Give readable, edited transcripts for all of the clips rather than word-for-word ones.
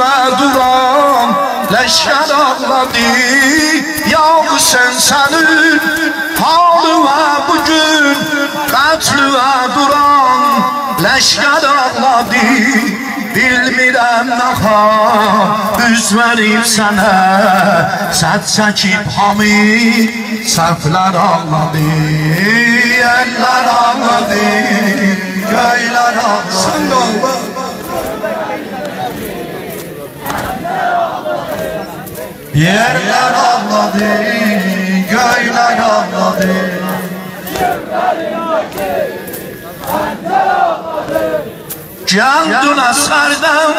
ve duran leşker ağladı. Ya senin halı ve bugün katlü ve duran leşker ağladı. Bilmirəm naxa üz verib sənə, sət çəkib hamı səhvlər ağladı. Yerlər ağladı, göylər ağladı. Yerler ağladı, göyler ağladı. Candun asardan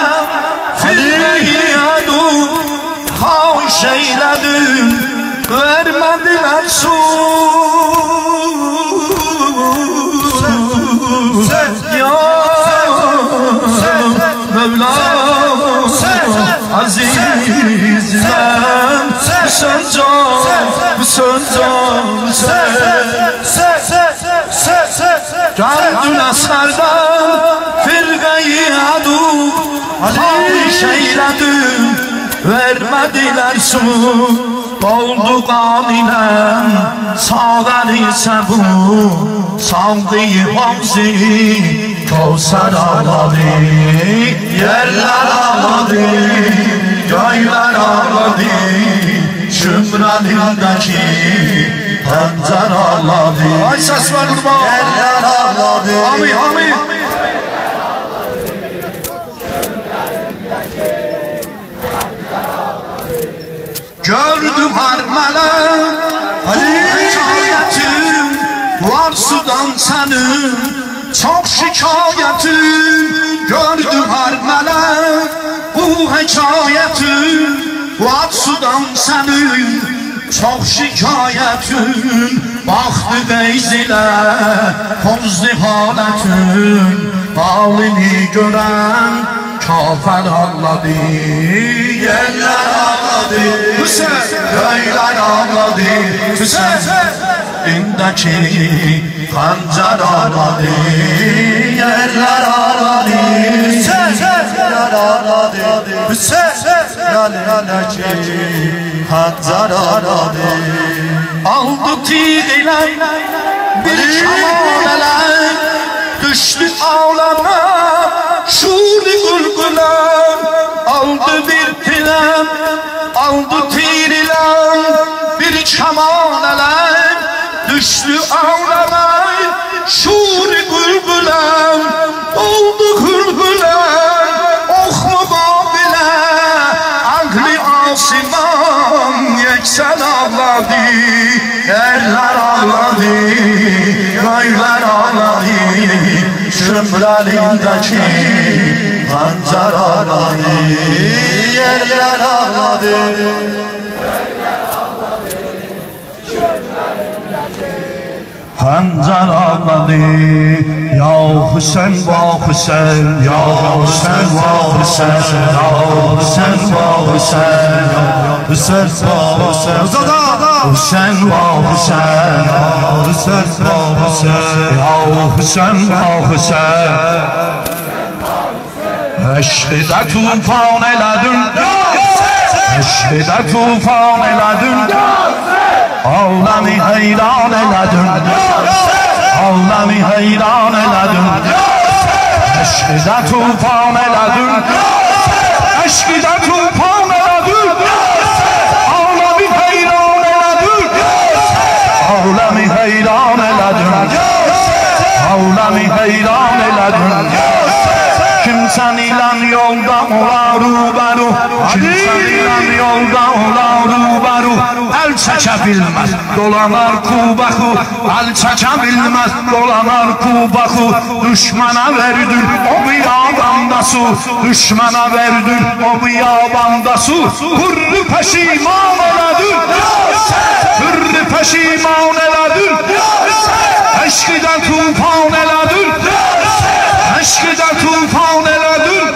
firmeyi adu haş eyledim, vermediler su. Ya Mevlam azizlem Candun asardan firqeyi adu haş eyledim, vermediler su. Oldu qan ilə sağlar isə bu, saldıyıb hamsi Kavsar ağladı, yerler ağladı, göyler ağladı. Şümranındaki pancar ağladı. Ay ses var kurban. Yerler ağladı. Hami hami. Gördüm harmala, hikayetim var sudan senin, çok şikayetim. Gördüm harmala, bu hikayetim var sudan senin, çok şikayetin. Baktı beyzile, pozdu haletin, halini gören kafer ağladı. Yerler ağladı, göyler ağladı. İndeki pancar ağladı, yerler ağladı. Yerler ağladı, İndeki pancar ağladı. Aldı tiğiler, bir şamaleler, düştü ağlama, şuri gülgüler. Aldı bir pilem, aldı tiriler, bir şamaleler, düştü ağlama, şuri gülgüler. Oldu gülgüler, oh mukabile, aklı asiman yeksen ağladı. Yerler ağladı, göyler ağladı. Şümralindeki pancar ağladı, yerler ağladı. Pancar ağladı, ya Hüseyin va Hüseyin, ya Hüseyin va Hüseyin, ya Hüseyin va Hüseyin, Hüseyin va Hüseyin, Hüseyin va Hüseyin, Hüseyin va Hüseyin, ya Hüseyin va Hüseyin. Eşkide tufan eledin, eşkide tufan eledin, Ağlami heyran eledin, ağlami heyran eledin. Eşkide tufan eledin, eşkide tufan eledin, ağlami heyran eledin, ağlami heyran eledin, ağlami heyran eledin. Kimsen ilan yolda ola ruberu, kimsen ilan yolda ola ruberu. El çekebilmez dolanar kubaku, el çekebilmez dolanar kubaku. Düşmana verdin o biyabanda su, düşmana verdin o biyabanda su. Hürrü peşiman eledin, hürrü peşiman eledin. Eşkiden tufan eledin, eşkiden tufan eledin.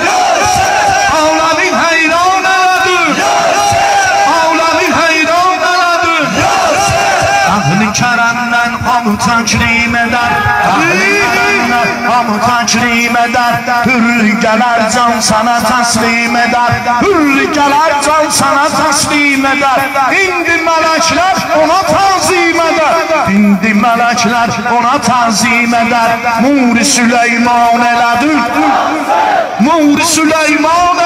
Ağlamin heyran eledin, ağlamin heyran eledin. Ahli keremden hamı tekrim eder, ahli keremden hamı təkrim edər. Hür gələr can sana təslim edər. Hür gələr can sana təslim edər. İndi mələklər ona tazim edər. İndi mələklər ona tazim edər. Muri Süleyman elədir. Muri Süleyman